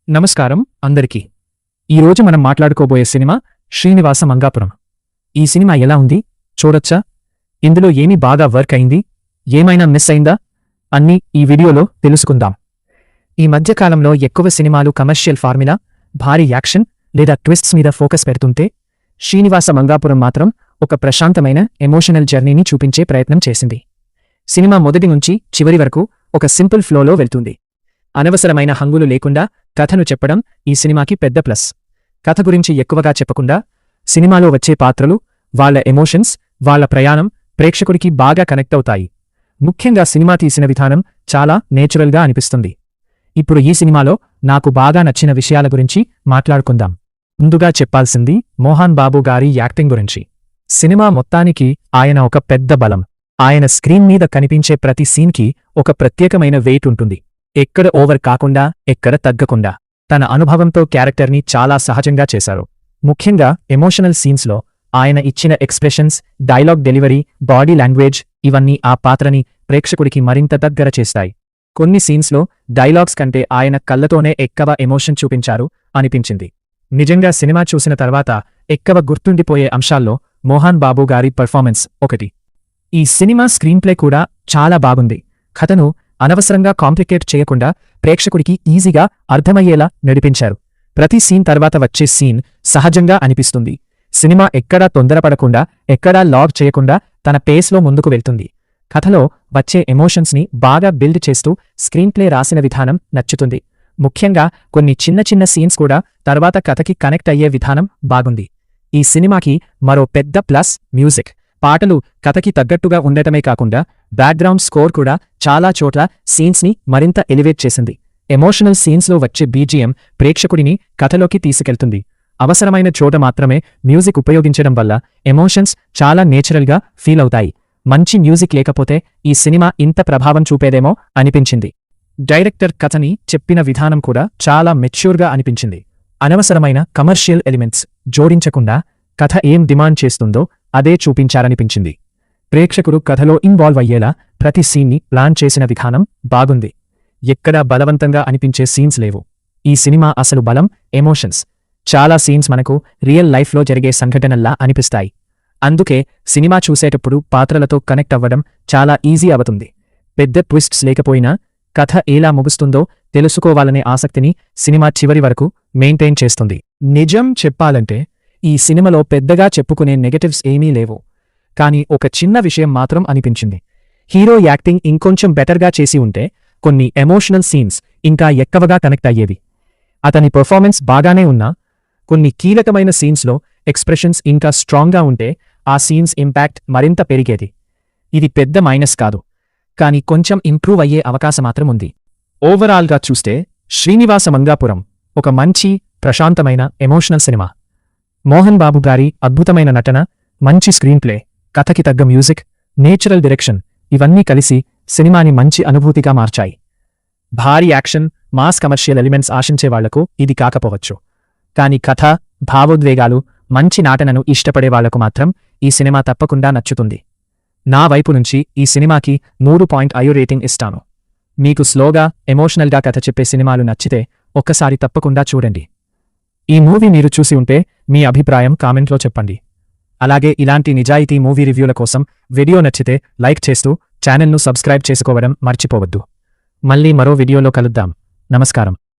నమస్కారం అందరికీ. ఈరోజు మనం మాట్లాడుకోబోయే సినిమా శ్రీనివాస మంగాపురం. ఈ సినిమా ఎలా ఉంది చూడొచ్చా? ఇందులో ఏమి బాగా వర్క్ అయింది, ఏమైనా మిస్ అయిందా అన్నీ ఈ వీడియోలో తెలుసుకుందాం. ఈ మధ్యకాలంలో ఎక్కువ సినిమాలు కమర్షియల్ ఫార్ములా, భారీ యాక్షన్ లేదా ట్విస్ట్స్ మీద ఫోకస్ పెడుతుంటే, శ్రీనివాస మంగాపురం మాత్రం ఒక ప్రశాంతమైన ఎమోషనల్ జర్నీని చూపించే ప్రయత్నం చేసింది. సినిమా మొదటి నుంచి చివరి వరకు ఒక సింపుల్ ఫ్లోలో వెళ్తుంది. అనవసరమైన హంగులు లేకుండా కథను చెప్పడం ఈ సినిమాకి పెద్ద ప్లస్. కథ గురించి ఎక్కువగా చెప్పకుండా, సినిమాలో వచ్చే పాత్రలు, వాళ్ల ఎమోషన్స్, వాళ్ల ప్రయాణం ప్రేక్షకుడికి బాగా కనెక్ట్ అవుతాయి. ముఖ్యంగా సినిమా తీసిన విధానం చాలా నేచురల్గా అనిపిస్తుంది. ఇప్పుడు ఈ సినిమాలో నాకు బాగా నచ్చిన విషయాల గురించి మాట్లాడుకుందాం. ముందుగా చెప్పాల్సింది మోహన్ బాబు గారి యాక్టింగ్ గురించి. సినిమా మొత్తానికి ఆయన ఒక పెద్ద బలం. ఆయన స్క్రీన్ మీద కనిపించే ప్రతి సీన్కి ఒక ప్రత్యేకమైన వెయిట్ ఉంటుంది. ఎక్కడ ఓవర్ కాకుండా, ఎక్కడ తగ్గకుండా తన అనుభవంతో క్యారెక్టర్ని చాలా సహజంగా చేశారు. ముఖ్యంగా ఎమోషనల్ సీన్స్లో ఆయన ఇచ్చిన expressions, dialogue delivery, body language ఇవన్నీ ఆ పాత్రని ప్రేక్షకుడికి మరింత దగ్గర చేస్తాయి. కొన్ని సీన్స్లో డైలాగ్స్ కంటే ఆయన కళ్ళతోనే ఎక్కువ ఎమోషన్ చూపించారు అనిపించింది. నిజంగా సినిమా చూసిన తర్వాత ఎక్కువ గుర్తుండిపోయే అంశాల్లో మోహన్ బాబు గారి పర్ఫార్మెన్స్ ఒకటి. ఈ సినిమా స్క్రీన్ప్లే కూడా చాలా బాగుంది. కథను అనవసరంగా కాంప్లికేట్ చేయకుండా ప్రేక్షకుడికి ఈజీగా అర్థమయ్యేలా నడిపించారు. ప్రతి సీన్ తర్వాత వచ్చే సీన్ సహజంగా అనిపిస్తుంది. సినిమా ఎక్కడా తొందరపడకుండా, ఎక్కడా లాగ్ చేయకుండా తన పేస్లో ముందుకు వెళ్తుంది. కథలో వచ్చే ఎమోషన్స్ని బాగా బిల్డ్ చేస్తూ స్క్రీన్ప్లే రాసిన విధానం నచ్చుతుంది. ముఖ్యంగా కొన్ని చిన్న చిన్న సీన్స్ కూడా తర్వాత కథకి కనెక్ట్ అయ్యే విధానం బాగుంది. ఈ సినిమాకి మరో పెద్ద ప్లస్ మ్యూజిక్. పాటలు కథకి తగ్గట్టుగా ఉండటమే కాకుండా బ్యాక్గ్రౌండ్ స్కోర్ కూడా చాలా చోట్ల సీన్స్ని మరింత ఎలివేట్ చేసింది. ఎమోషనల్ సీన్స్లో వచ్చే బీజిఎం ప్రేక్షకుడిని కథలోకి తీసుకెళ్తుంది. అవసరమైన చోట మాత్రమే మ్యూజిక్ ఉపయోగించడం వల్ల ఎమోషన్స్ చాలా నేచురల్గా ఫీల్ అవుతాయి. మంచి మ్యూజిక్ లేకపోతే ఈ సినిమా ఇంత ప్రభావం చూపేదేమో అనిపించింది. డైరెక్టర్ కథని చెప్పిన విధానం కూడా చాలా మెచ్యూర్గా అనిపించింది. అనవసరమైన కమర్షియల్ ఎలిమెంట్స్ జోడించకుండా కథ ఏం డిమాండ్ చేస్తుందో అదే చూపించారనిపించింది. ప్రేక్షకుడు కథలో ఇన్వాల్వ్ అయ్యేలా ప్రతి సీన్ని ప్లాన్ చేసిన విధానం బాగుంది. ఎక్కడా బలవంతంగా అనిపించే సీన్స్ లేవు. ఈ సినిమా అసలు బలం ఎమోషన్స్. చాలా సీన్స్ మనకు రియల్ లైఫ్లో జరిగే సంఘటనల్లా అనిపిస్తాయి. అందుకే సినిమా చూసేటప్పుడు పాత్రలతో కనెక్ట్ అవ్వడం చాలా ఈజీ అవుతుంది. పెద్ద ట్విస్ట్స్ లేకపోయినా కథ ఎలా ముగుస్తుందో తెలుసుకోవాలనే ఆసక్తిని సినిమా చివరి వరకు మెయింటైన్ చేస్తుంది. నిజం చెప్పాలంటే ఈ సినిమాలో పెద్దగా చెప్పుకునే నెగటివ్స్ ఏమీ లేవు. కానీ ఒక చిన్న విషయం మాత్రం అనిపించింది. హీరో యాక్టింగ్ ఇంకొంచెం బెటర్గా చేసి ఉంటే కొన్ని ఎమోషనల్ సీన్స్ ఇంకా ఎక్కువగా కనెక్ట్ అయ్యేవి. అతని పర్ఫార్మెన్స్ బాగానే ఉన్నా కొన్ని కీలకమైన సీన్స్లో ఎక్స్ప్రెషన్స్ ఇంకా స్ట్రాంగ్గా ఉంటే ఆ సీన్స్ ఇంపాక్ట్ మరింత పెరిగేది. ఇది పెద్ద మైనస్ కాదు, కానీ కొంచెం ఇంప్రూవ్ అయ్యే అవకాశమాత్రం ఉంది. ఓవరాల్గా చూస్తే శ్రీనివాస మంగాపురం ఒక మంచి ప్రశాంతమైన ఎమోషనల్ సినిమా. మోహన్ బాబు గారి అద్భుతమైన నటన, మంచి స్క్రీన్ప్లే, కథకి తగ్గ మ్యూజిక్, నేచురల్ డైరెక్షన్ ఇవన్నీ కలిసి సినిమాని మంచి అనుభూతిగా మార్చాయి. భారీ యాక్షన్, మాస్ కమర్షియల్ ఎలిమెంట్స్ ఆశించే వాళ్లకు ఇది కాకపోవచ్చు. కానీ కథ, భావోద్వేగాలు, మంచి నాటనను ఇష్టపడే వాళ్లకు మాత్రం ఈ సినిమా తప్పకుండా నచ్చుతుంది. నా వైపు నుంచి ఈ సినిమాకి 3.5 రేటింగ్ ఇస్తాను. మీకు స్లోగా, ఎమోషనల్గా కథ చెప్పే సినిమాలు నచ్చితే ఒక్కసారి తప్పకుండా చూడండి. ఈ మూవీ మీరు చూసి ఉంటే మీ అభిప్రాయం కామెంట్లో చెప్పండి. అలాగే ఇలాంటి నిజాయితీ మూవీ రివ్యూల కోసం వీడియో నచ్చితే లైక్ చేస్తూ ఛానల్ను సబ్స్క్రైబ్ చేసుకోవడం మర్చిపోవద్దు. మళ్ళీ మరో వీడియోలో కలుద్దాం. నమస్కారం.